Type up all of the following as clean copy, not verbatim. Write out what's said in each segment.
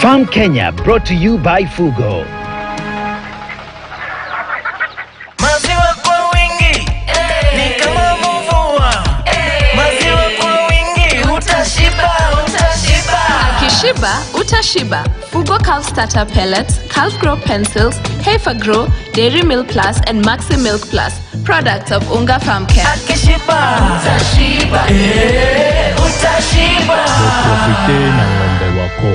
Farm Kenya, brought to you by Fugo. Maziwa kwa wingi, ni kama mvua. Maziwa kwa wingi, utashiba. Akishiba, utashiba. Fugo Calf Starter Pellets, Calf Grow Pencils, Heifer Grow, Dairy Milk Plus, and Maxi Milk Plus. Products of Unga Farm Care. Akishiba, utashiba. Utashiba. Profite na ng'ombe wako.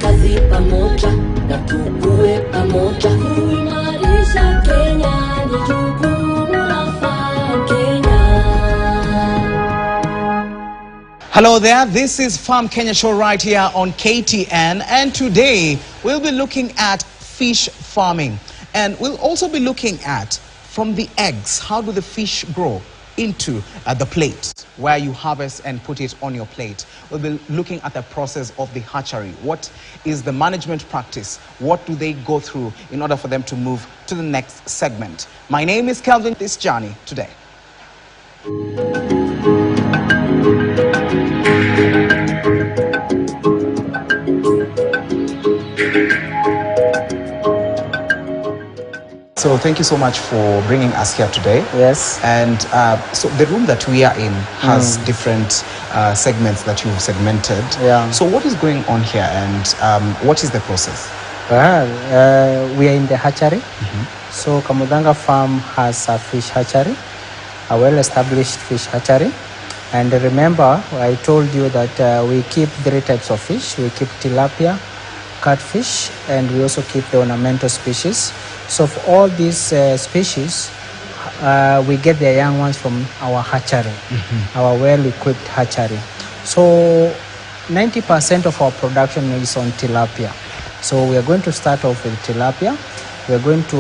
Kazi pamoja na tukue pamoja kuimarisha Kenya ni jukumu la Farm Kenya. Hello there, this is Farm Kenya show right here on KTN, and today we'll be looking at fish farming, and we'll also be looking at from the eggs, how do the fish grow into the plate where you harvest and put it on your plate. We'll be looking at the process of the hatchery. What is the management practice? What do they go through in order for them to move to the next segment? My name is Kelvin. This journey today. So thank you so much for bringing us here today. Yes. And so the room that we are in has different segments that you've segmented. Yeah. So what is going on here, and what is the process? Well, we are in the hatchery. So Kamudanga Farm has a fish hatchery, a well-established fish hatchery. And remember, I told you that we keep 3 types of fish. We keep tilapia, catfish, and we also keep the ornamental species. So for all these species, we get the young ones from our hatchery, our well-equipped hatchery. So 90% of our production is on tilapia. So we are going to start off with tilapia. We are going to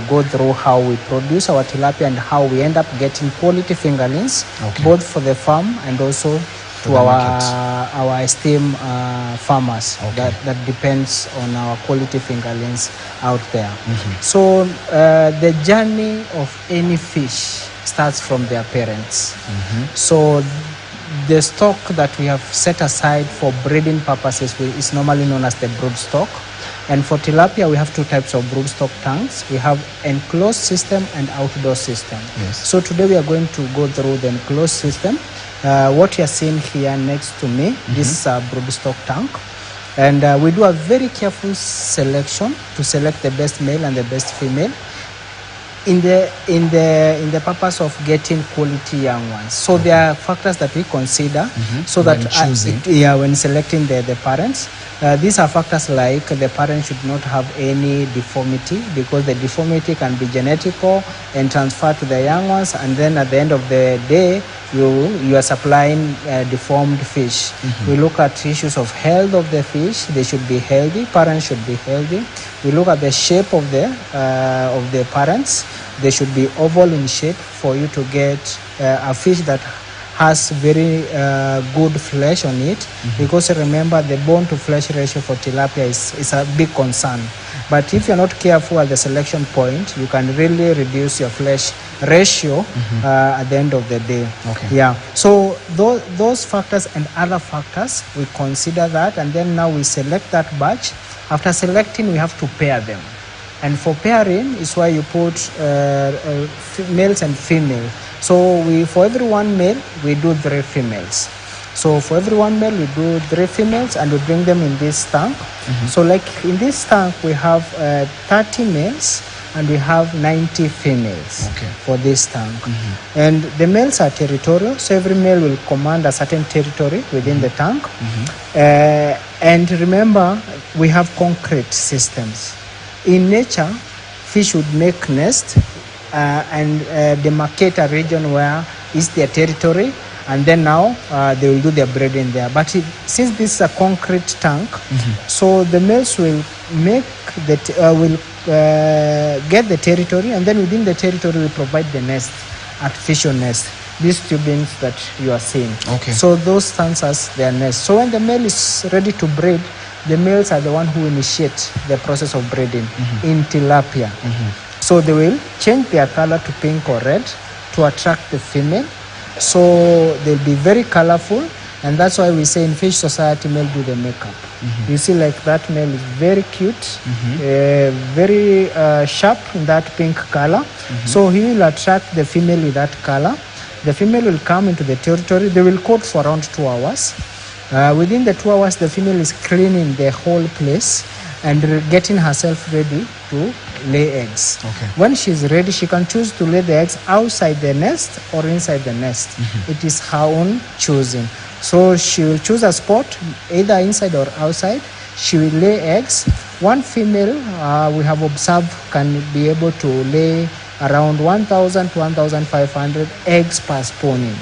go through how we produce our tilapia and how we end up getting quality fingerlings, both for the farm and also to our esteemed farmers. That depends on our quality fingerlings out there. So the journey of any fish starts from their parents. So the stock that we have set aside for breeding purposes is normally known as the broodstock. And for tilapia, we have 2 types of broodstock tanks. We have enclosed system and outdoor system. So today we are going to go through the enclosed system. What you are seeing here next to me, this is a broodstock tank. And we do a very careful selection to select the best male and the best female in the purpose of getting quality young ones. So there are factors that we consider so that when selecting the parents. These are factors like the parent should not have any deformity, because the deformity can be genetical and transferred to the young ones, and then at the end of the day you are supplying deformed fish. We look at issues of health of the fish. They should be healthy, parents should be healthy. We look at the shape of the parents. They should be oval in shape for you to get a fish that has very good flesh on it, because remember the bone to flesh ratio for tilapia is a big concern. But if you're not careful at the selection point, you can really reduce your flesh ratio at the end of the day. So those factors and other factors, we consider that, and then now we select that batch. After selecting, we have to pair them. And for pairing is why you put males and females. So for every 1 male, we do 3 females. So for every 1 male, we do 3 females, and we bring them in this tank. So like in this tank, we have 30 males and we have 90 females for this tank. And the males are territorial, so every male will command a certain territory within the tank. And remember, we have concrete systems. In nature, fish would make nest and demarcate a region where is their territory, and then now they will do their breeding there. But since this is a concrete tank, so the males will make get the territory, and then within the territory we provide the nest, artificial nest. these tubings that you are seeing. Okay. So those stands as their nest. So when the male is ready to breed, the males are the one who initiate the process of breeding in tilapia. So they will change their color to pink or red to attract the female. So they'll be very colorful, and that's why we say in fish society, male do the makeup. You see, like that male is very cute, very sharp in that pink color. So he will attract the female with that color. The female will come into the territory. They will court for around 2 hours. Within the 2 hours, the female is cleaning the whole place and getting herself ready to lay eggs. Okay. When she's ready, she can choose to lay the eggs outside the nest or inside the nest. It is her own choosing. So she will choose a spot, either inside or outside. She will lay eggs. One female, we have observed, can be able to lay around 1,000 to 1,500 eggs per spawning.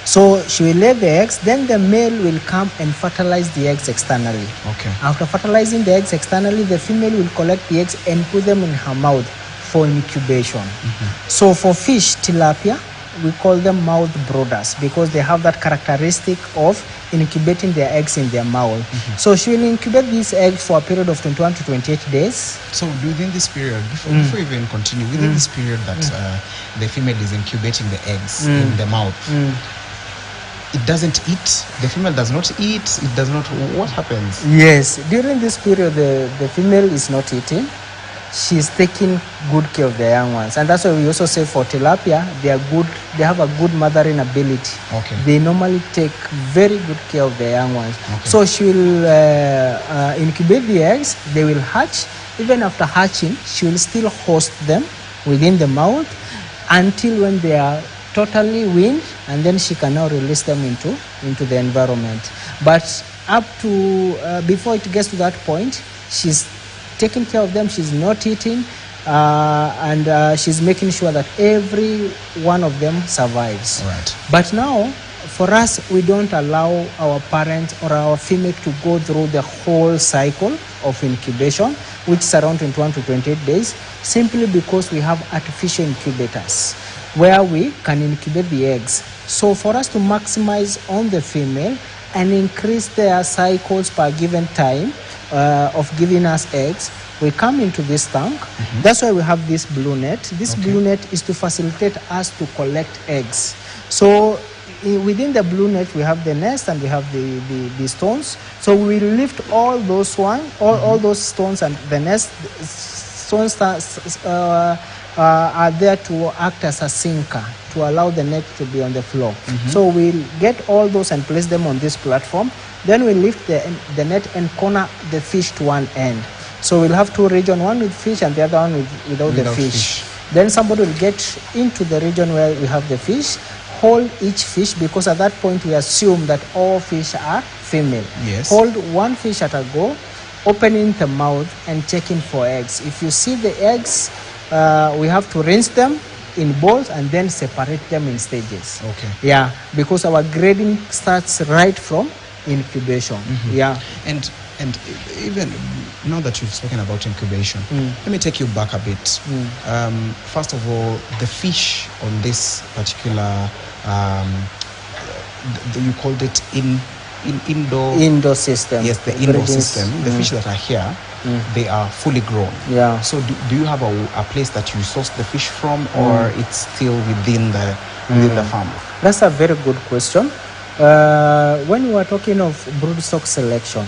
So she will lay the eggs, then the male will come and fertilize the eggs externally. Okay. After fertilizing the eggs externally, the female will collect the eggs and put them in her mouth for incubation. So for fish, tilapia, we call them mouth brooders because they have that characteristic of incubating their eggs in their mouth. So she will incubate these eggs for a period of 21 to 28 days. So within this period, before we even continue, within this period that the female is incubating the eggs in the mouth, it doesn't eat. The female does not eat. It does not. What happens? Yes, during this period, the female is not eating. She's taking good care of the young ones, and that's why we also say for tilapia, they are good. They have a good mothering ability. Okay. They normally take very good care of the young ones. Okay. So she will incubate the eggs. They will hatch. Even after hatching, she will still host them within the mouth until when they are totally weaned, and then she can now release them into the environment. But up to before it gets to that point, she's taking care of them. She's not eating, and she's making sure that every one of them survives. Right. But now, for us, we don't allow our parents or our female to go through the whole cycle of incubation, which is around 21 to 28 days, simply because we have artificial incubators where we can incubate the eggs. So for us to maximize on the female and increase their cycles per given time of giving us eggs, we come into this tank. That's why we have this blue net. This blue net is to facilitate us to collect eggs. So within the blue net, we have the nest and we have the stones. So we lift all those all those stones and the nest. Stones are there to act as a sinker to allow the net to be on the floor. So we'll get all those and place them on this platform. Then we lift the net and corner the fish to one end. So we'll have two regions, one with fish and the other one without the fish. Then somebody will get into the region where we have the fish, hold each fish, because at that point we assume that all fish are female. Yes. Hold one fish at a go, opening the mouth and checking for eggs. If you see the eggs, we have to rinse them in bowls and then separate them in stages. Okay. Yeah, because our grading starts right from incubation. Yeah. And even now that you've spoken about incubation, let me take you back a bit. First of all, the fish on this particular, you called it indoor system. Yes, the indoor system. The fish that are here, they are fully grown. Yeah. So do you have a place that you source the fish from, or it's still within the farm? That's a very good question. When we are talking of broodstock selection,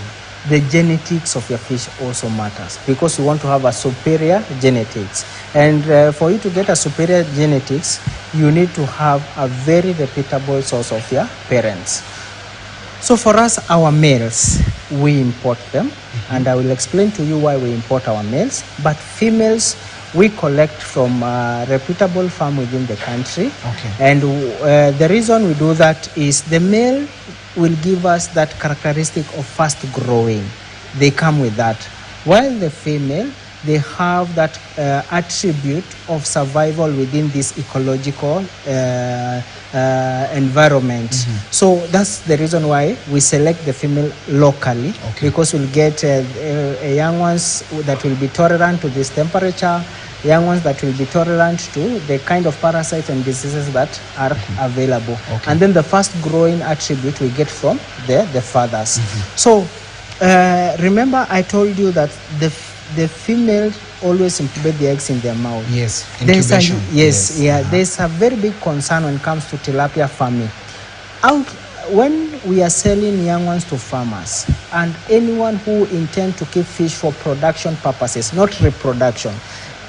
the genetics of your fish also matters, because you want to have a superior genetics. And for you to get a superior genetics, you need to have a very reputable source of your parents. So for us, our males, we import them, and I will explain to you why we import our males. But females, we collect from a reputable farm within the country. Okay. And the reason we do that is the male will give us that characteristic of fast growing. They come with that. While the female, they have that attribute of survival within this ecological environment. So that's the reason why we select the female locally, because we'll get young ones that will be tolerant to this temperature, young ones that will be tolerant to the kind of parasites and diseases that are available. Okay. And then the fast growing attribute we get from the fathers. So remember I told you that the female always incubate the eggs in their mouth. Yes, There's incubation. there's a very big concern when it comes to tilapia farming. When we are selling young ones to farmers and anyone who intend to keep fish for production purposes, not reproduction.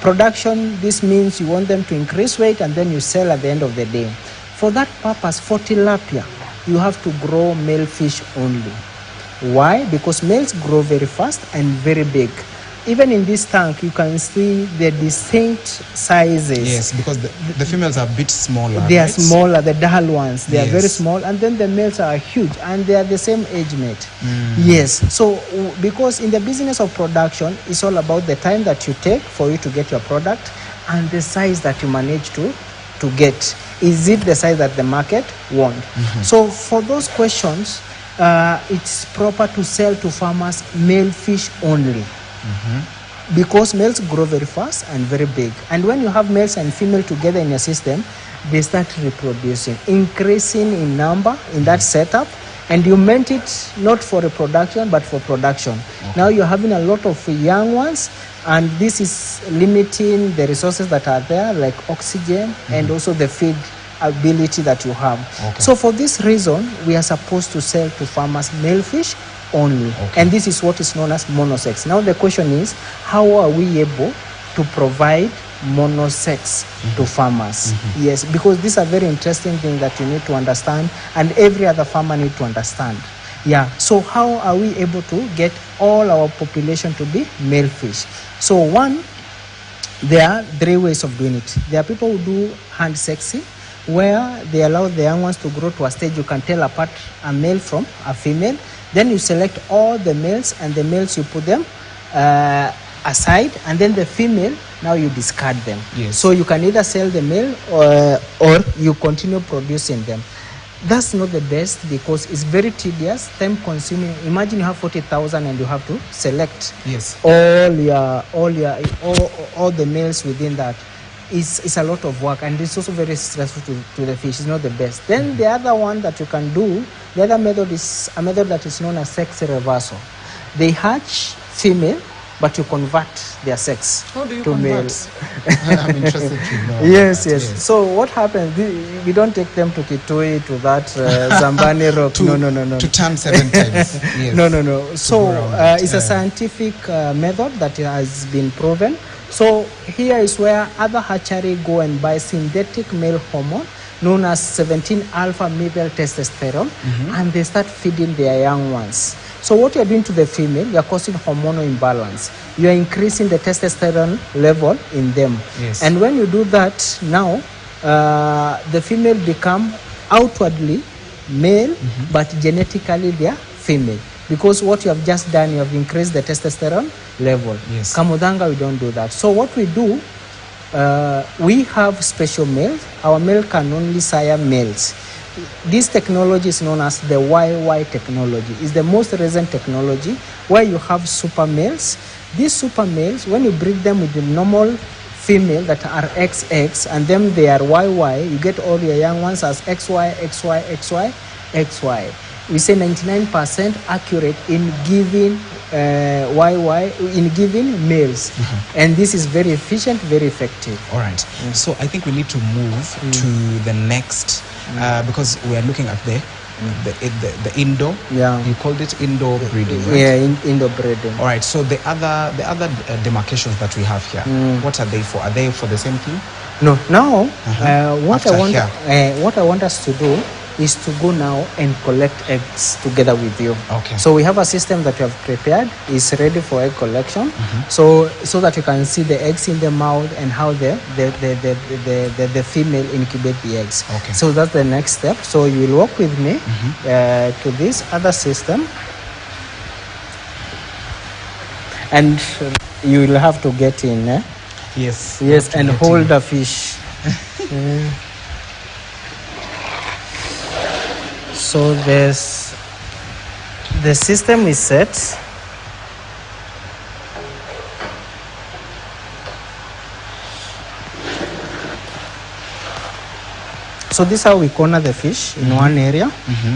Production, this means you want them to increase weight and then you sell at the end of the day. For that purpose, for tilapia, you have to grow male fish only. Why? Because males grow very fast and very big. Even in this tank, you can see the distinct sizes. Yes, because the females are a bit smaller. They are right? smaller, the dull ones. They are very Yes. small, and then the males are huge, and they are the same age mate. Yes. So, because in the business of production, it's all about the time that you take for you to get your product and the size that you manage to get. Is it the size that the market want? So, for those questions, it's proper to sell to farmers male fish only. Because males grow very fast and very big, and when you have males and female together in your system, they start reproducing, increasing in number in that setup, and you meant it not for reproduction but for production. Now you're having a lot of young ones, and this is limiting the resources that are there, like oxygen and also the feed ability that you have. So for this reason, we are supposed to sell to farmers male fish only. And this is what is known as monosex. Now the question is, how are we able to provide monosex to farmers? Yes, because these are very interesting things that you need to understand, and every other farmer need to understand. Yeah, so how are we able to get all our population to be male fish? So one, there are 3 ways of doing it. There are people who do hand sexing, where they allow the young ones to grow to a stage you can tell apart a male from a female. Then you select all the males, and the males you put them aside, and then the female, now you discard them. Yes. So you can either sell the male or you continue producing them. That's not the best because it's very tedious, time consuming. Imagine you have 40,000 and you have to select all the males within that. It's a lot of work, and it's also very stressful to the fish. It's not the best. Then the other one that you can do, the other method is a method that is known as sex reversal. They hatch female, but you convert their sex How do you to convert? male. I'm interested to know. Yes, that. yes. So what happens? We don't take them to Kitui, to that Zambani rock. No. To turn 7 times. Yes. No. So go around it. it's a scientific method that has been proven. So here is where other hatchery go and buy synthetic male hormone known as 17-alpha methyl testosterone, and they start feeding their young ones. So what you're doing to the female, you're causing hormonal imbalance. You're increasing the testosterone level in them. Yes. And when you do that, now the female become outwardly male, but genetically they are female. Because what you have just done, you have increased the testosterone level. Yes. Kamudanga, we don't do that. So what we do, we have special males. Our male can only sire males. This technology is known as the YY technology. It's the most recent technology where you have super males. These super males, when you breed them with the normal female that are XX, and then they are YY, you get all your young ones as XY, XY, XY, XY. We say 99% accurate in giving YY, in giving males. And this is very efficient, very effective. All right. So I think we need to move to the next, because we are looking at the indoor. Yeah. You called it indoor breeding, right? Yeah, indoor breeding. All right. So the other demarcations that we have here, what are they for? Are they for the same thing? No. Now, what After I want us to do is to go now and collect eggs together with you. Okay. So we have a system that we have prepared. It's ready for egg collection. So that you can see the eggs in the mouth and how the female incubate the eggs. Okay. So that's the next step. So you will walk with me to this other system, and you will have to get in. Yes. Yes, and hold the fish. So the system is set. So this is how we corner the fish in one area,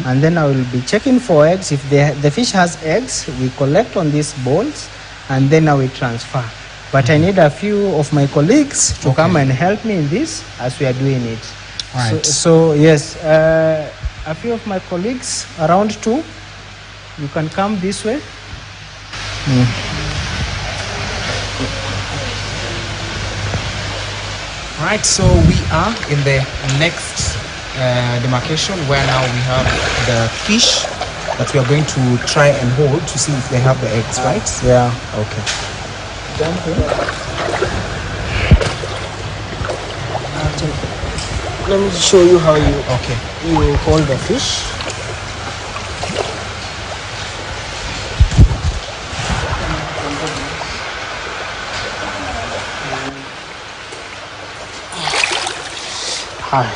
and then I will be checking for eggs. If the fish has eggs, we collect on these balls, and then I will transfer. But I need a few of my colleagues to come and help me in this as we are doing it. Right. So yes, a few of my colleagues, around 2, you can come this way. Right, so we are in the next demarcation where now we have the fish that we are going to try and hold to see if they have the eggs, right? Yeah, okay. Jump in. Let me show you how you hold the fish.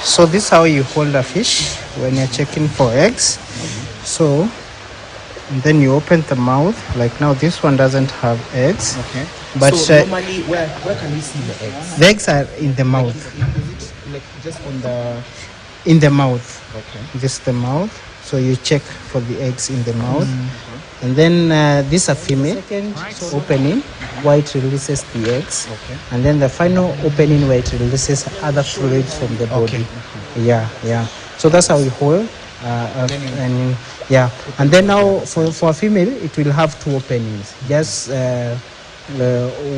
So this is how you hold a fish when you're checking for eggs. So and then you open the mouth. Like now this one doesn't have eggs. Okay. But so normally where can we see the eggs? the eggs are in the mouth. Is it like just on the... In the mouth. Okay. This is the mouth. So you check for the eggs in the mouth. And then this is a female opening where it releases the eggs. Okay. And then the final opening where it releases other fluids from the body. Yeah. So that's how we hold. And yeah. And then now for a female, it will have 2 openings. Just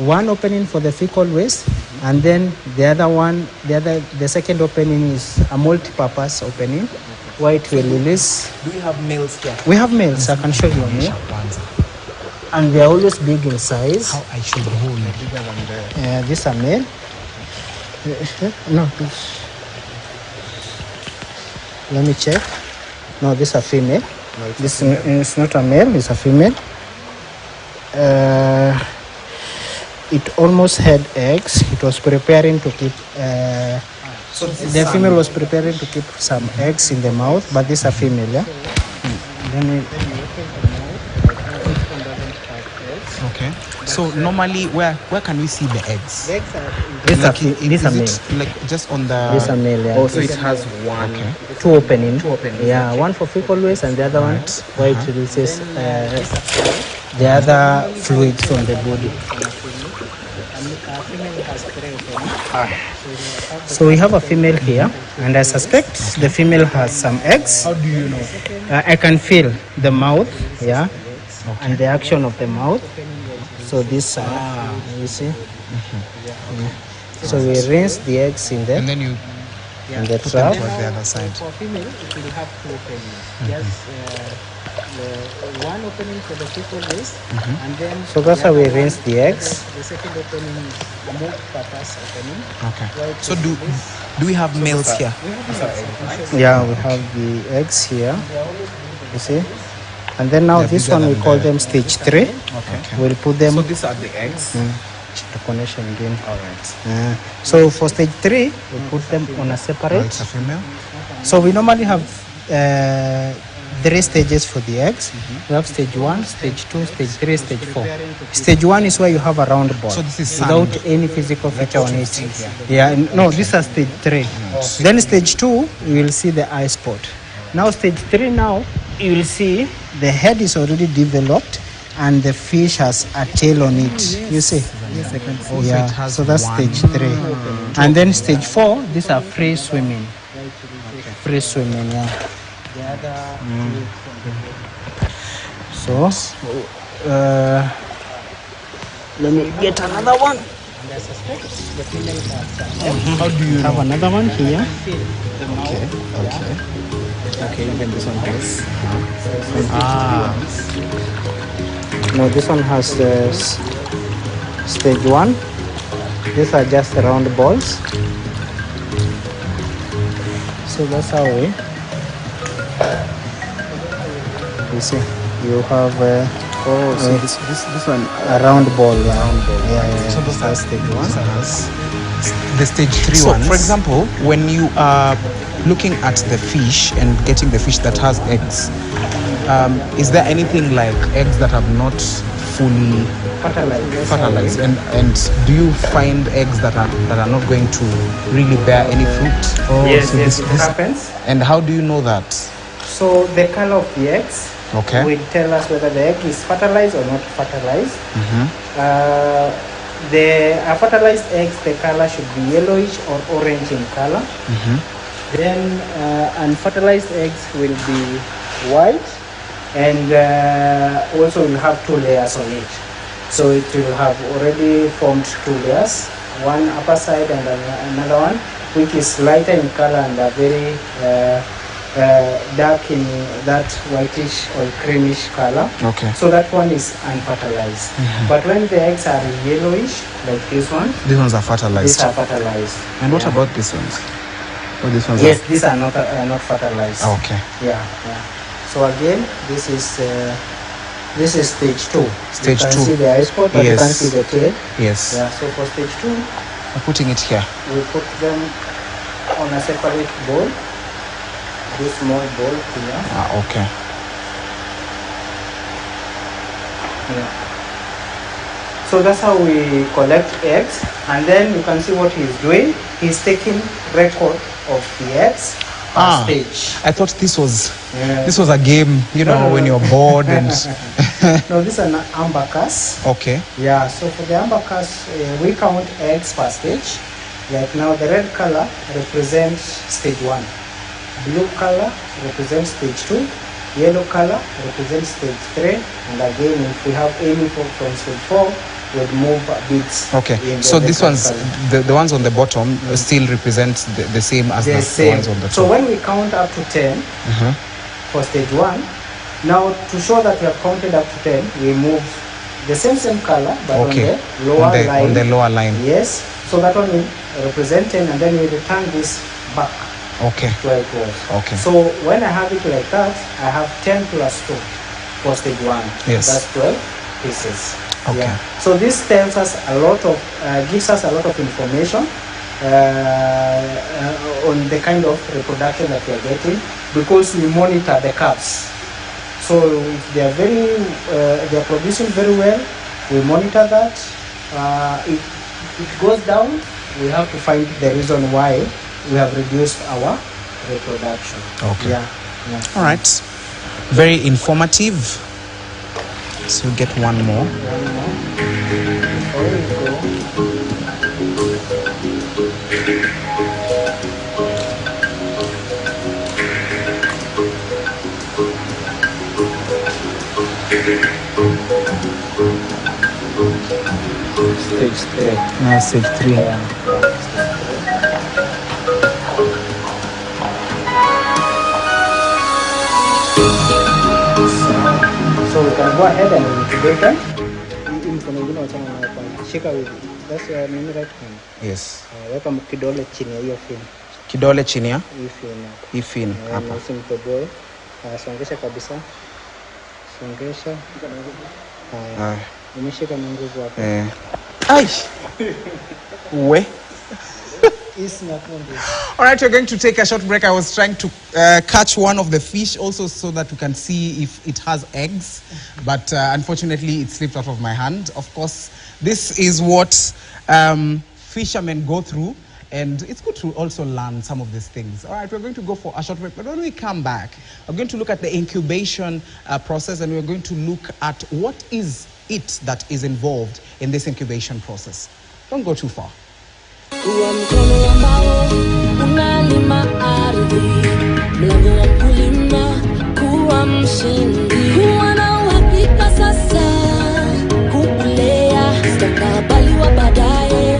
one opening for the fecal waste, and then the second opening is a multi-purpose opening where it will release. Do we have males here? We have males. I can show you a male. And they are always big in size. How I should hold bigger than the... This are male. No, this. Let me check. No, this is a female. No, This is not a male, it's a female. It almost had eggs. It was preparing to keep... So the female was preparing to keep some eggs in the mouth, but this is a female, yeah? Then we open the mouth. Okay. So normally where can we see the eggs? The eggs are... This are male. Like just on the... This are male, yeah. Oh, so it has one... Okay. 2 openings. Yeah, one for fecal waste and the other one where it releases the other fluids from the body. So we have a female here, and I suspect the female has some eggs. How do you know? I can feel the mouth, yeah, and the action of the mouth. So this, you see. Yeah. So we rinse the eggs in there. And then you in the put trap. them towards the other side. For female, it will have 2 openings. Just one opening for the fecal waste, and then. So that's how we rinse the eggs. The second opening is a multi-purpose opening. Okay. So do we have males here? Yeah, we have the eggs here. You see. And then now this one we call them stage 3. Okay. We'll put them. So these are the eggs. The connection again. All right. So for stage 3, we put them on a separate. It's a female. So we normally have 3 stages for the eggs. We have stage 1, stage 2, stage 3, stage 4. Stage 1 is where you have a round ball. So this is without sand. any physical feature on it. Yeah, no, this is stage 3. Then stage 2, you will see the eye spot. Now stage 3 now, you will see the head is already developed and the fish has a tail on it. You see? Yes, I can see. Yeah, so that's stage 3. And then stage 4, these are free swimming. Free swimming, yeah. So, let me get another one. How do you Have another one here. Okay, even this one has. No, this one has stage 1. These are just round balls. So that's how we. You see, you have So this one a round ball. Yeah. So those are stage 1. The stage 3 So, ones. For example, when you are looking at the fish and getting the fish that has eggs, is there anything like eggs that have not fully fertilized? And do you find eggs that are not going to really bear any fruit? Yes, it happens. And how do you know that? So the color of the eggs will tell us whether the egg is fertilized or not fertilized. The fertilized eggs, the color should be yellowish or orange in color. Then unfertilized eggs will be white, and also will have 2 layers on it. So it will have already formed 2 layers, one upper side and another one, which is lighter in color and very dark in that whitish or creamish color. So that one is unfertilized. But when the eggs are yellowish, like this one, these ones are fertilized. These are fertilized. And what about these ones? Oh, these ones yes, these are not fertilized. Okay. Yeah. So again, this is stage 2. Stage 2. You can see the eye spot, but you can see the tail. Yes. Yeah. So for stage 2, I'm putting it here. We put them on a separate bowl. This small bowl here. Okay. Yeah. So that's how we collect eggs, and then you can see what he's doing. He's taking record of the eggs per stage. I thought this was a game, when you're bored and. No, this is an ambacus. Okay. Yeah. So for the ambacus, we count eggs per stage. Like now, the red color represents stage 1. Blue color represents stage 2. Yellow color represents stage 3. And again, if we have any from stage 4, we'll move beads. Okay. So these ones, the ones on the bottom, still represent the same as the ones on the top. So when we count up to 10 for stage 1, now to show that we have counted up to 10, we move the same color, but on the lower line. On the lower line. Yes. So that one will represent 10, and then we return this back. Okay. To where it was. Okay. So when I have it like that, I have 10 plus 2 for stage 1. Yes. That's 12 pieces. Okay. Yeah. So this tells us gives us a lot of information on the kind of reproduction that we are getting, because we monitor the calves. So if they are producing very well, we monitor that. If it goes down, we have to find the reason why we have reduced our reproduction. Okay. Yeah. All right. Very informative. So we get one more. Before we go, stage 3. Stage 3. So we can go ahead and incubate them. Shika hivi. That's your right hand. Yes. Weka kidole chini ya hiyo fin. Kidole chini ya? Hii fin hapa. Hapa. Songesha kabisa. Songesha. Umeshika na nguvu hapo. Ai. We. All right, we're going to take a short break. I was trying to catch one of the fish also so that we can see if it has eggs, but unfortunately it slipped out of my hand. Of course, this is what fishermen go through, and it's good to also learn some of these things. All right, we're going to go for a short break, but when we come back, we're going to look at the incubation process, and we're going to look at what is it that is involved in this incubation process. Don't go too far. Kuwa mkono ambao unalima ardhi, mlango wa kulima, kuwa mshindi, kuwa na uhakika sasa, kukulea mustakabali wa baadaye.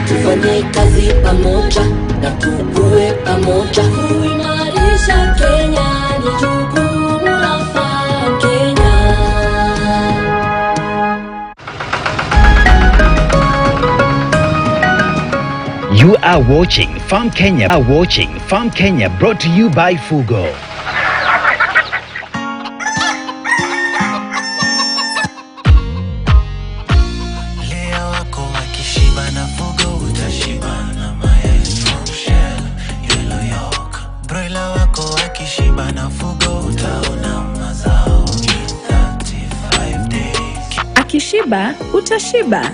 Tufanye kazi pamoja na tukue pamoja, kuimarisha Kenya ni jukumu la Kenya. You are watching Farm Kenya. Brought to you by Fugo. Lea wako wakishiba na Fugo, utashiba na mayai from Shell, Yellow York. Broiler wako wakishiba na Fugo, utaona mazao 35. Ukishiba, utashiba.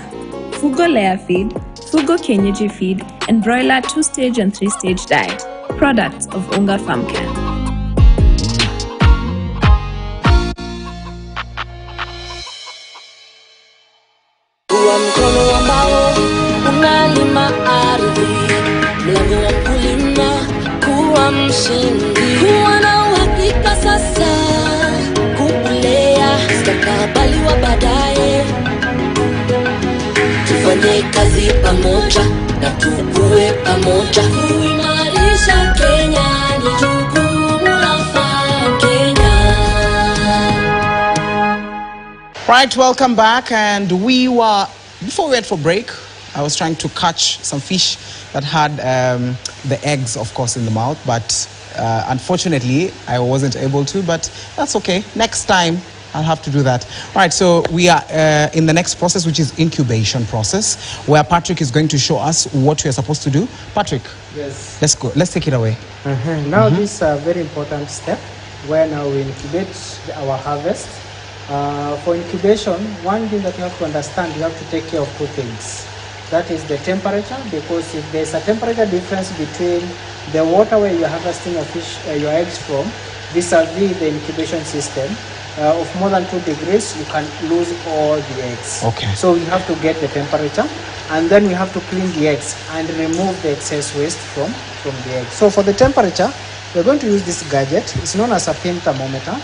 Fugo layer feed, Fugo kienyeji feed, and broiler 2-stage and 3-stage diet. Products of Unga Farm Care. Kuwa mkono ambao unalima ardhi, mlango wa kulima, kuwa mshindi, kuwa na uhakika sasa, kulea mustakabali wa baadaye. Tufanye kazi pamoja na tukue pamoja, kuimarisha Kenya ni jukumu la Farm Kenya. Right, welcome back. And before we went for break, I was trying to catch some fish that had the eggs, of course, in the mouth. But unfortunately, I wasn't able to. But that's okay. Next time, I'll have to do that. Right, so we are in the next process, which is incubation process, where Patrick is going to show us what we are supposed to do. Patrick, Yes. let's go. Let's take it away. Now this is a very important step where now we incubate our harvest. For incubation, one thing that you have to understand, you have to take care of two things. That is the temperature, because if there's a temperature difference between the water where you're harvesting your fish, your eggs from, vis-a-vis the incubation system, of more than 2 degrees, you can lose all the eggs. Okay. So we have to get the temperature, and then we have to clean the eggs and remove the excess waste from the eggs. So for the temperature, we're going to use this gadget. It's known as a pin thermometer.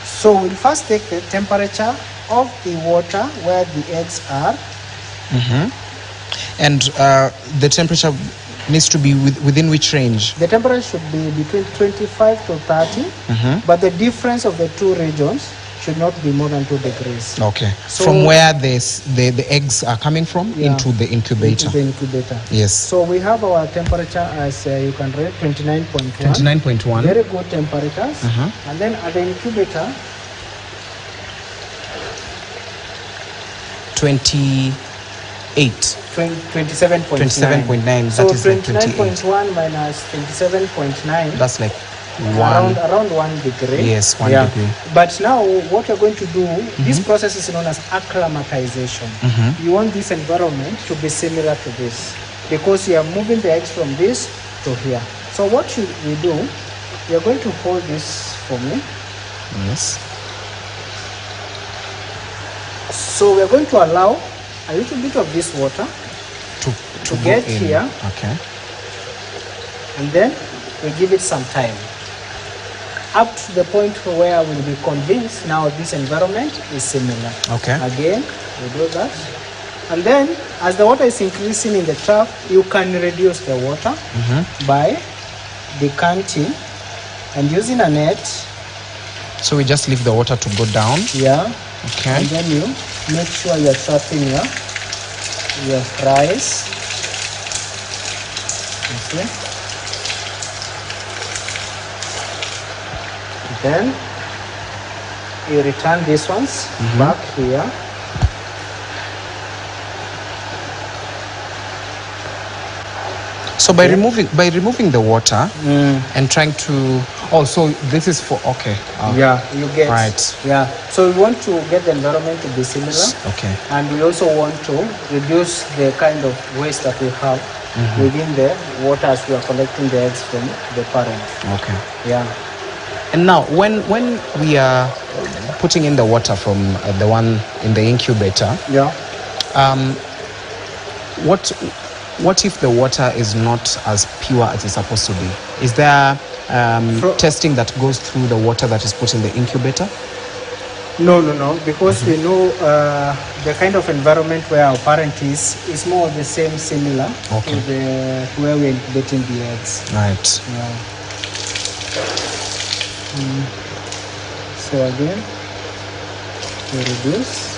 So we'll first take the temperature of the water where the eggs are. And the temperature needs to be within which range? The temperature should be between 25 to 30, but the difference of the two regions should not be more than 2 degrees. Okay. So from where the eggs are coming from into the incubator. Into the incubator. Yes. So we have our temperature as you can read 29.1. 29.1. Very good temperatures. And then at the incubator, 28. 27.9. 27.9. So That is like 29.1 minus 27.9. That's like Around 1 degree. Yes, 1 degree. But now what you're going to do, this process is known as acclimatization. You want this environment to be similar to this, because you are moving the eggs from this to here. So what we do, you're going to hold this for me. Yes. So we're going to allow a little bit of this water to get here. Okay. And then we give it some time, up to the point where we'll be convinced now this environment is similar. Okay. Again, we do that. And then, as the water is increasing in the trap, you can reduce the water by decanting and using a net. So we just leave the water to go down. Yeah. Okay. And then you make sure you're trapping your fries. Okay. Then you return these ones back here. So by removing the water and trying to so this is for Yeah, you get right. Yeah. So we want to get the environment to be similar. Okay. And we also want to reduce the kind of waste that we have within the water as we are collecting the eggs from the parent. Okay. Yeah. And now, when we are putting in the water from the one in the incubator, what if the water is not as pure as it's supposed to be? Is there testing that goes through the water that is put in the incubator? No, because we know the kind of environment where our parent is more of the same, similar to where we're incubating the eggs. Right. Yeah. So again, we reduce.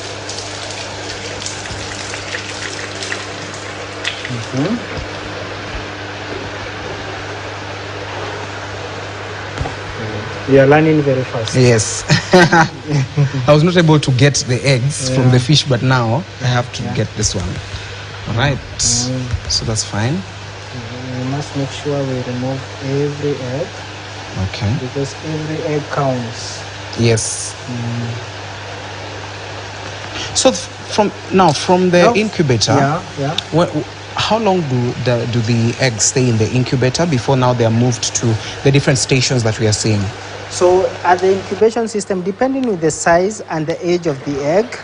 You are learning very fast. Yes. I was not able to get the eggs from the fish, but now I have to get this one. All right. So that's fine. We must make sure we remove every egg. Okay. Because every egg counts. Yes. So from the incubator, how long do the eggs stay in the incubator before now they are moved to the different stations that we are seeing? So at the incubation system, depending on the size and the age of the egg,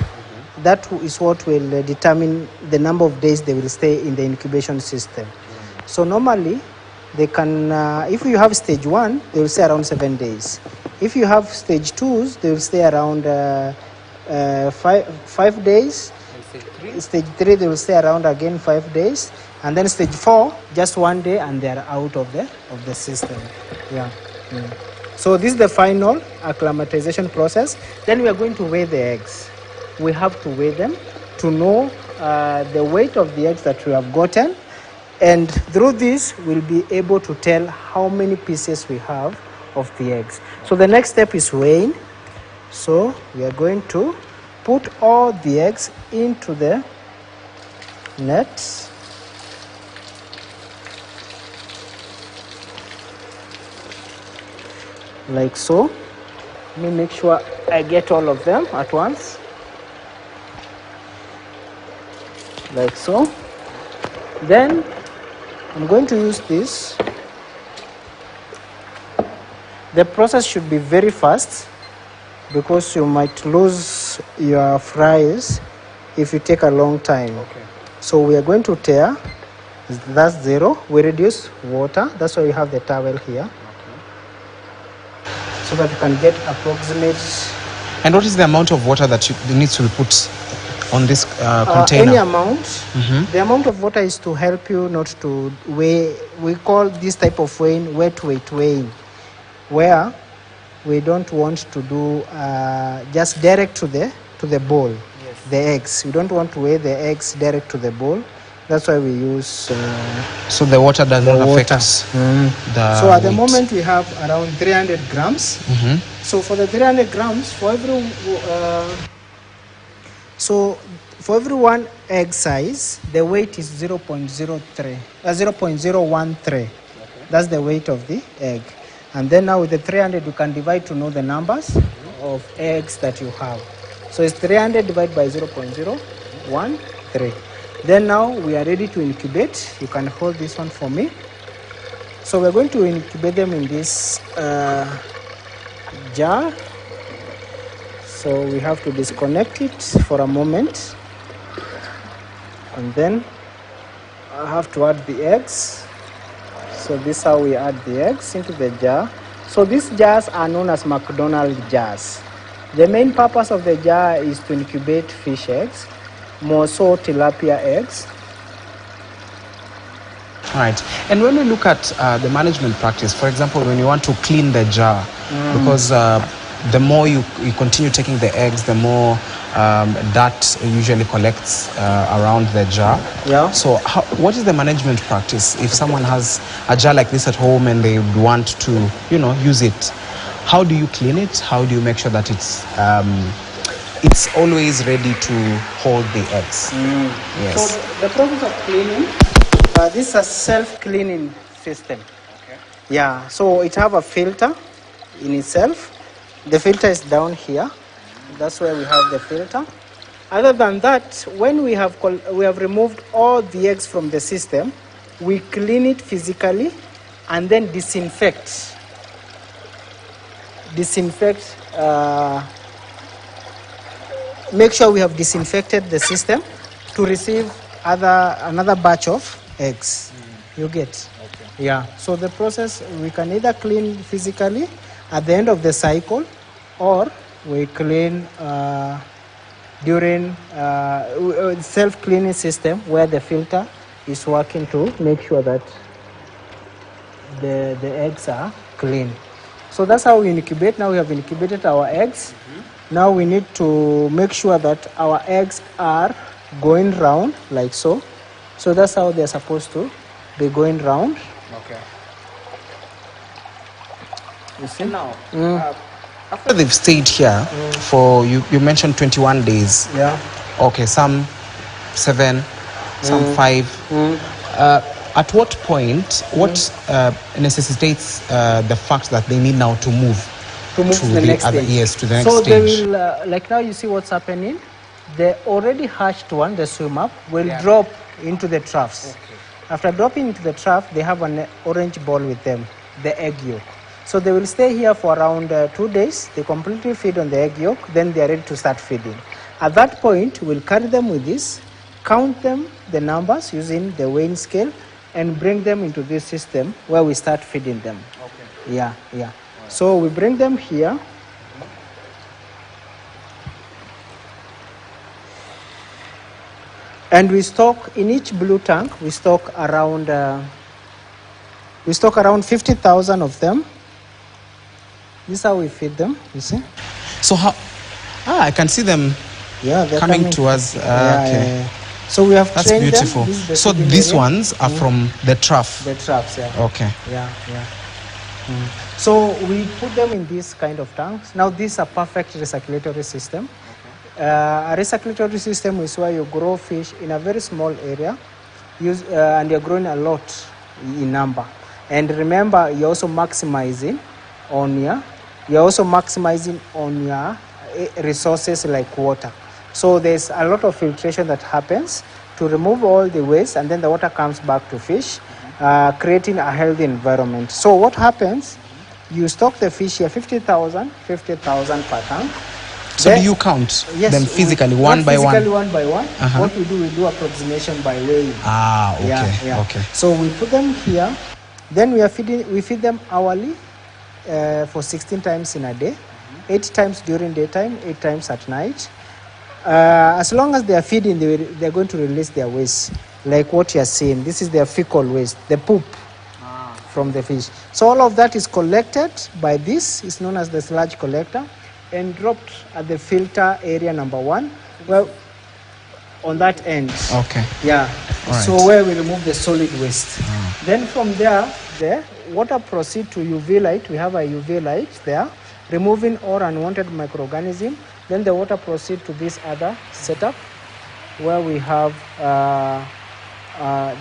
that is what will determine the number of days they will stay in the incubation system. So normally, they can, if you have stage 1, they will stay around 7 days. If you have stage 2s, they will stay around 5 days. Stage 3, they will stay around again 5 days. And then stage 4, just 1 day, and they are out of the system. Yeah. So this is the final acclimatization process. Then we are going to weigh the eggs. We have to weigh them to know the weight of the eggs that we have gotten. And through this, we'll be able to tell how many pieces we have of the eggs. So the next step is weighing. So we are going to put all the eggs into the net. Like so. Let me make sure I get all of them at once. Like so. Then I'm going to use this. The process should be very fast because you might lose your fries if you take a long time. Okay. So we are going to tear. That's 0. We reduce water. That's why we have the towel here. So that you can get approximate. And what is the amount of water that needs to be put on this container? Any amount. The amount of water is to help you not to weigh. We call this type of weighing wet weight weighing, where we don't want to do just direct to the bowl. Yes. The eggs. We don't want to weigh the eggs direct to the bowl. That's why we use. So the water does not affect us. So at the moment we have around 300 grams. So for the 300 grams, for every one egg size, the weight is 0.013. Okay. That's the weight of the egg. And then now with the 300, you can divide to know the numbers of eggs that you have. So it's 300 divided by 0.013. Then now we are ready to incubate. You can hold this one for me. So we're going to incubate them in this jar. So we have to disconnect it for a moment. And then I have to add the eggs. So this is how we add the eggs into the jar. So these jars are known as McDonald's jars. The main purpose of the jar is to incubate fish eggs, more so tilapia eggs. All right. And when we look at the management practice, for example, when you want to clean the jar, because the more you continue taking the eggs, the more dirt usually collects around the jar. Yeah. So what is the management practice if someone has a jar like this at home and they want to, use it? How do you clean it? How do you make sure that it's always ready to hold the eggs? Yes. So the process of cleaning, this is a self-cleaning system. Okay. Yeah. So it have a filter in itself. The filter is down here. That's where we have the filter. Other than that, when we have removed all the eggs from the system, we clean it physically and then disinfect. Make sure we have disinfected the system to receive another batch of eggs. You get? Okay. Yeah. So the process, we can either clean physically at the end of the cycle, or we clean during self-cleaning system where the filter is working to make sure that the eggs are clean. So that's how we incubate. Now we have incubated our eggs. Now we need to make sure that our eggs are going round like so. So that's how they're supposed to be going round. Okay. You see now? After they've stayed here for, you mentioned 21 days. Yeah. Okay, some 7, some 5. At what point, what necessitates the fact that they need now to move to the next other, stage? yes, to the next so stage? So they will, like now you see what's happening. The already hatched one, the swim up, will drop into the troughs. Okay. After dropping into the trough, they have an orange ball with them, the egg yolk. So they will stay here for around 2 days. They completely feed on the egg yolk, then they are ready to start feeding. At that point, we'll carry them with this, count them, the numbers using the weighing scale, and bring them into this system where we start feeding them. Okay. Yeah. Right. So we bring them here. And we stock, in each blue tank, we stock around 50,000 of them. This is how we feed them, you see. So how? I can see them. Yeah, they're coming to us. Okay. Yeah. So we have That's trained beautiful. Them. So these ones are from the trough. The troughs, yeah. Okay. Yeah. So we put them in these kind of tanks. Now these are perfect recirculatory system. A recirculatory system is where you grow fish in a very small area, and you're growing a lot in number. And remember, you're also maximizing on your resources like water. So there's a lot of filtration that happens to remove all the waste, and then the water comes back to fish, creating a healthy environment. So what happens? You stock the fish here, 50,000 per tank. So do you count them physically, one by one? Physically, one by one. What we do approximation by weighing. Okay. Okay. So we put them here. Then we feed them hourly for 16 times in a day, 8 times during daytime, 8 times at night. As long as they are feeding, they're going to release their waste, like what you are seeing. This is their fecal waste, the poop from the fish. So all of that is collected by this. It's known as the sludge collector, and dropped at the filter area number 1, well, on that end. Okay. Yeah. Right. So where we remove the solid waste. Then from there, the water proceed to UV light. We have a UV light there, removing all unwanted microorganisms. Then the water proceed to this other setup, where we have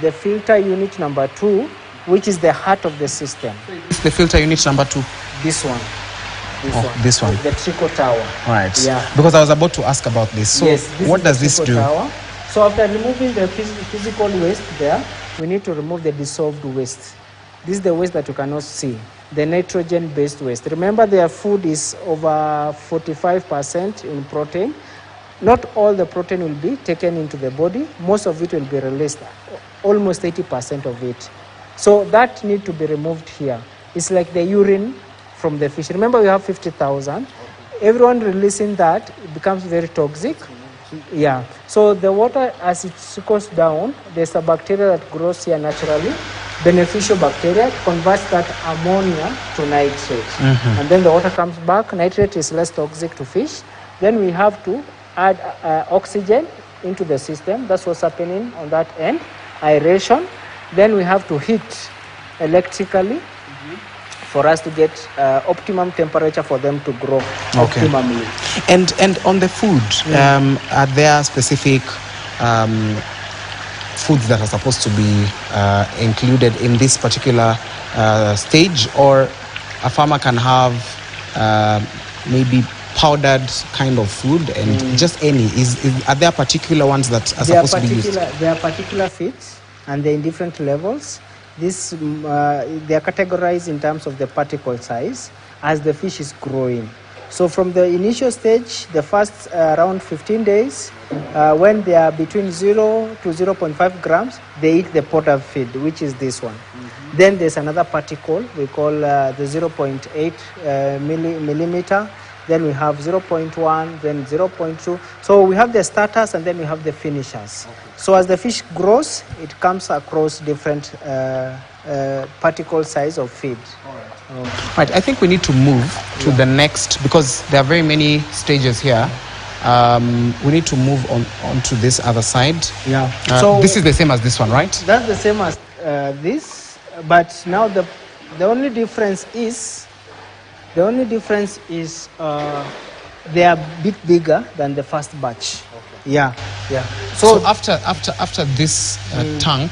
the filter unit number 2, which is the heart of the system. The filter unit number 2. This one. This one. The trickle tower. Right. Yeah. Because I was about to ask about this. So yes, what does this do? Tower. So after removing the physical waste there, we need to remove the dissolved waste. This is the waste that you cannot see, the nitrogen-based waste. Remember, their food is over 45% in protein. Not all the protein will be taken into the body. Most of it will be released, almost 80% of it. So that needs to be removed here. It's like the urine from the fish. Remember, we have 50,000. Everyone releasing that, it becomes very toxic. Yeah. So the water, as it goes down, there's a bacteria that grows here naturally, beneficial bacteria, converts that ammonia to nitrate. And then the water comes back. Nitrate is less toxic to fish. Then we have to add oxygen into the system. That's what's happening on that end, aeration. Then we have to heat electrically for us to get optimum temperature for them to grow optimally. And on the food, are there specific foods that are supposed to be included in this particular stage, or a farmer can have maybe powdered kind of food and just any? Are there particular ones that are supposed to be used? There are particular feeds, and they're in different levels. They are categorized in terms of the particle size as the fish is growing. So from the initial stage, the first around 15 days, when they are between 0 to 0.5 grams, they eat the powder feed, which is this one. Then there's another particle we call the 0.8 millimeter. Then we have 0.1, then 0.2. So we have the starters, and then we have the finishers. So as the fish grows, it comes across different particle size of feed. Right, I think we need to move to the next, because there are very many stages here. We need to move on to this other side. Yeah. So this is the same as this one, right? That's the same as this, but now the only difference is they are a bit bigger than the first batch. Yeah. So after this tank,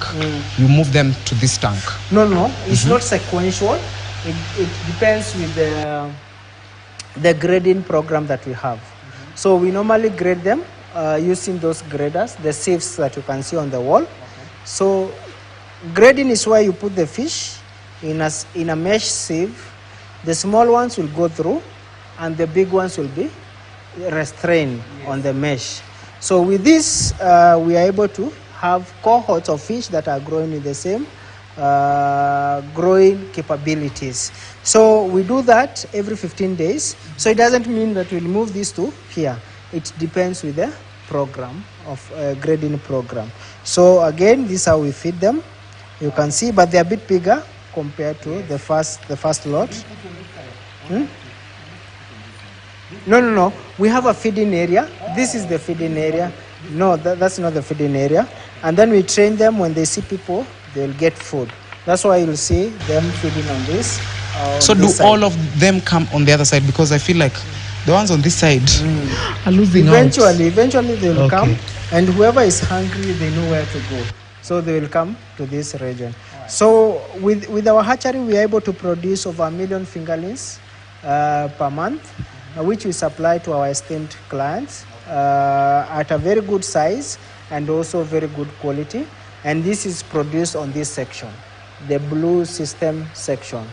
you move them to this tank. No, it's not sequential. It depends with the grading program that we have. So we normally grade them using those graders, the sieves that you can see on the wall. So grading is where you put the fish in a mesh sieve. The small ones will go through and the big ones will be restrained on the mesh. So with this, we are able to have cohorts of fish that are growing in the same growing capabilities. So we do that every 15 days. So it doesn't mean that we'll move this to here. It depends with the program of grading program. So again, this is how we feed them. You can see, but they're a bit bigger compared to the first lot. No. We have a feeding area. This is the feeding area. No, that's not the feeding area. And then we train them. When they see people, they'll get food. That's why you'll see them feeding on this. So do all of them come on the other side? Because I feel like the ones on this side are losing Eventually they'll come, and whoever is hungry, they know where to go. So they will come to this region. So with our hatchery, we are able to produce over 1 million fingerlings per month, which we supply to our esteemed clients at a very good size and also very good quality. And this is produced on this section, the blue system section.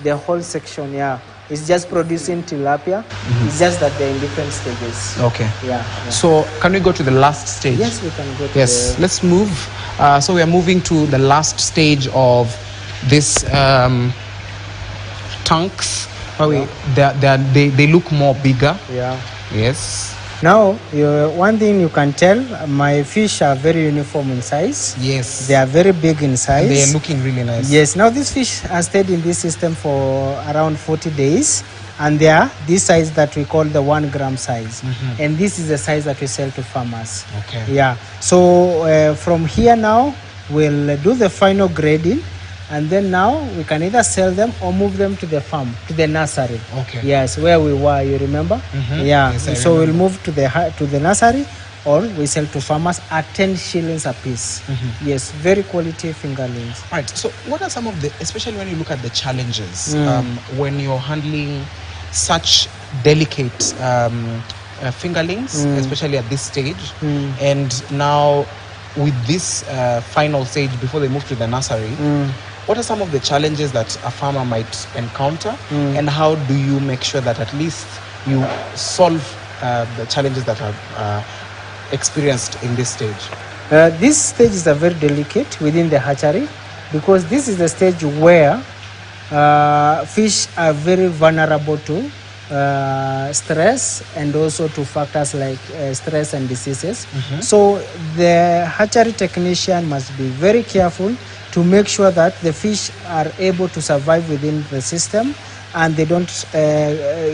The whole section, it's just producing tilapia. It's just that they're in different stages. Okay. Yeah. So can we go to the last stage? Yes, we can go to let's move. So we are moving to the last stage of this tanks. They look more bigger. Yeah. Yes. Now, one thing you can tell, my fish are very uniform in size. Yes. They are very big in size. And they are looking really nice. Yes. Now, these fish have stayed in this system for around 40 days. And they are this size that we call the 1 gram size. And this is the size that we sell to farmers. Okay. Yeah. So, from here now, we'll do the final grading. And then now we can either sell them or move them to the farm, to the nursery. Okay. Yes, where we were, you remember? Yeah. Yes, So we'll move to the nursery, or we sell to farmers at 10 shillings a piece. Yes, very quality fingerlings. Right. So what are some of the, especially when you look at the challenges when you're handling such delicate fingerlings, especially at this stage, and now with this final stage before they move to the nursery, what are some of the challenges that a farmer might encounter, and how do you make sure that at least you solve the challenges that are experienced in this stage? This stage is very delicate within the hatchery, because this is the stage where fish are very vulnerable to stress and also to factors like stress and diseases. So the hatchery technician must be very careful to make sure that the fish are able to survive within the system, and they don't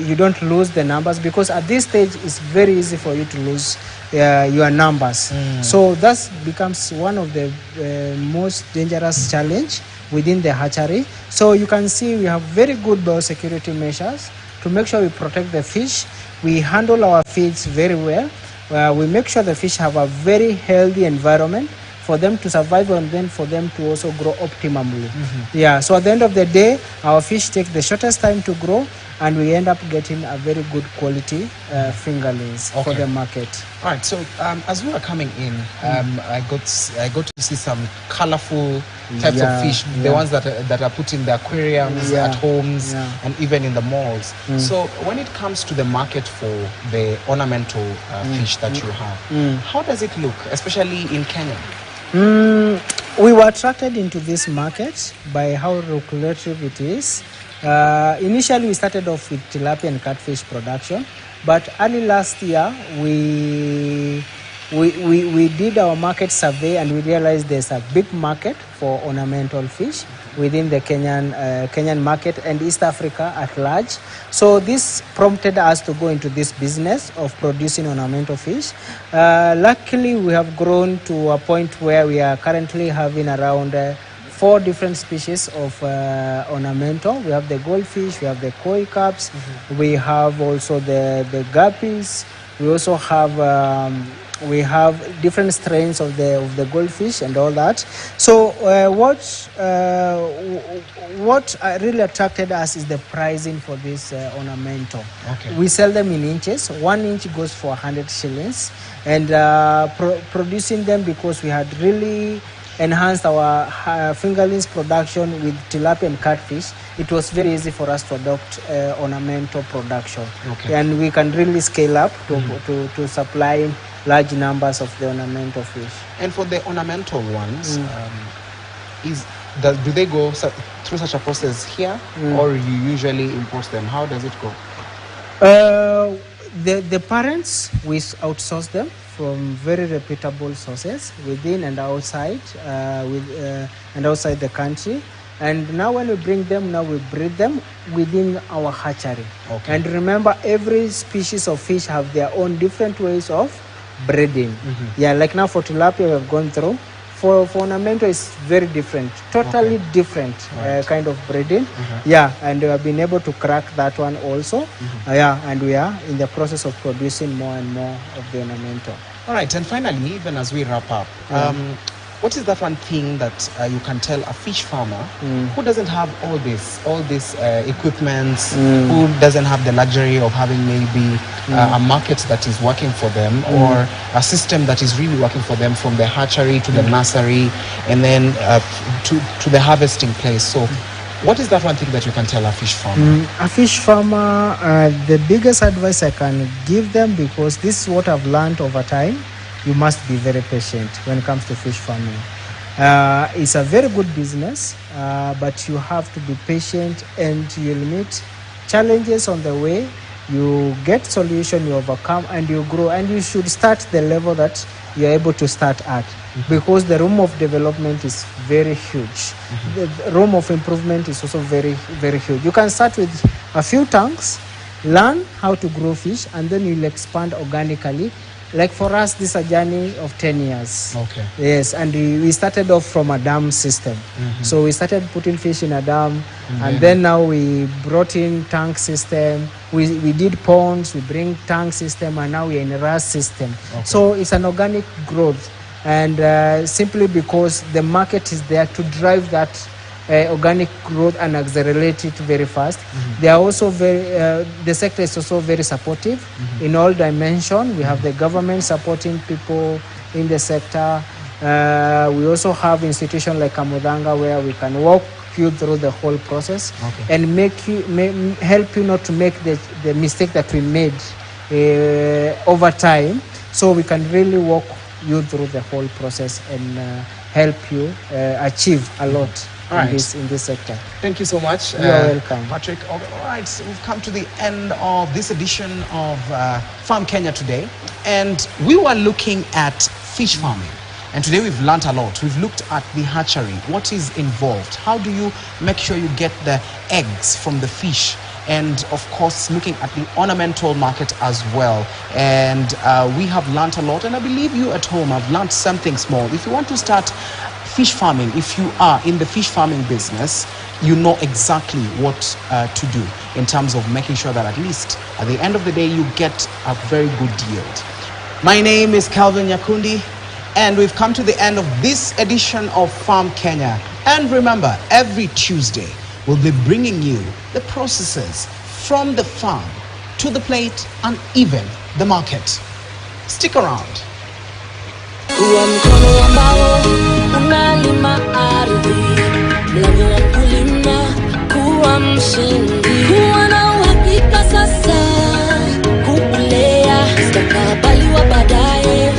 you don't lose the numbers, because at this stage it's very easy for you to lose your numbers. So that becomes one of the most dangerous challenge within the hatchery. So you can see we have very good biosecurity measures to make sure we protect the fish. We handle our feeds very well. We make sure the fish have a very healthy environment for them to survive, and then for them to also grow optimally. Yeah, so at the end of the day, our fish take the shortest time to grow, and we end up getting a very good quality fingerlings for the market. All right, so as we were coming in, I got to see some colorful types of fish, the ones that are put in the aquariums, at homes, and even in the malls. So when it comes to the market for the ornamental fish that you have, how does it look, especially in Kenya? We were attracted into this market by how lucrative it is. Initially, we started off with tilapia and catfish production, but early last year, we did our market survey, and we realized there's a big market for ornamental fish within the Kenyan market and East Africa at large. So this prompted us to go into this business of producing ornamental fish. Luckily, we have grown to a point where we are currently having around 4 different species of ornamental. We have the goldfish, we have the koi carps, we have also the guppies, We also have we have different strains of the goldfish and all that. So what really attracted us is the pricing for this ornamental. Okay. We sell them in inches. 1 inch goes for 100 shillings, and producing them, because we had really enhanced our fingerlings production with tilapia and catfish, it was very easy for us to adopt ornamental production. Okay. And we can really scale up to supply large numbers of the ornamental fish. And for the ornamental ones, do they go through such a process here, or you usually import them? How does it go? The parents, we outsource them from very reputable sources within and outside, and outside the country. And now when we bring them, now we breed them within our hatchery. Okay. And remember, every species of fish have their own different ways of breeding. Yeah, like now for tilapia we have gone through. For ornamental it's very different, totally different kind of breeding. Yeah, and we have been able to crack that one also. Yeah, and we are in the process of producing more and more of the ornamental. All right, and finally, even as we wrap up, what is that one thing that you can tell a fish farmer who doesn't have all this equipment, who doesn't have the luxury of having maybe a market that is working for them, or a system that is really working for them, from the hatchery to the nursery, and then to the harvesting place? So what is that one thing that you can tell a fish farmer? A fish farmer, the biggest advice I can give them, because this is what I've learned over time, you must be very patient when it comes to fish farming. It's a very good business, but you have to be patient, and you'll meet challenges on the way. You get solution, you overcome, and you grow. And you should start the level that you're able to start at, because the room of development is very huge. The room of improvement is also very, very huge. You can start with a few tanks, learn how to grow fish, and then you'll expand organically. Like for us, this is a journey of 10 years. Okay. Yes, and we started off from a dam system. So we started putting fish in a dam, and then now we brought in tank system. We did ponds, we bring tank system, and now we're in a RAS system. Okay. So it's an organic growth, and simply because the market is there to drive that organic growth and accelerate it very fast. They are also the sector is also very supportive in all dimensions. We have the government supporting people in the sector. We also have institutions like Kamudanga where we can walk you through the whole process and help you not to make the mistake that we made over time. So we can really walk you through the whole process and help you achieve a lot. In this sector. Thank you so much. You're welcome. Patrick. All right, so we've come to the end of this edition of Farm Kenya today, and we were looking at fish farming. And today we've learned a lot. We've looked at the hatchery, what is involved, how do you make sure you get the eggs from the fish, and of course looking at the ornamental market as well. And we have learned a lot, and I believe you at home have learned something small. If you want to start fish farming, if you are in the fish farming business, you know exactly what to do in terms of making sure that at least at the end of the day you get a very good yield. My name is Calvin Nyakundi, and we've come to the end of this edition of Farm Kenya. And remember, every Tuesday we'll be bringing you the processes from the farm to the plate and even the market. Stick around. Kuwa mkono ambao unalima ardhi, mlango wa kulima, kuwa mshindi, kuwa na uhakika sasa, kulea mustakabali wa baadaye.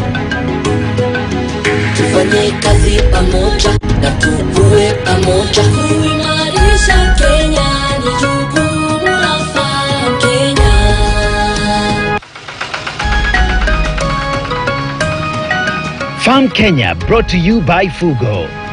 Tufanye kazi pamoja na tukue pamoja, kuimarisha Kenya ni jukumu la Farm Kenya. Farm Kenya, brought to you by Fugo.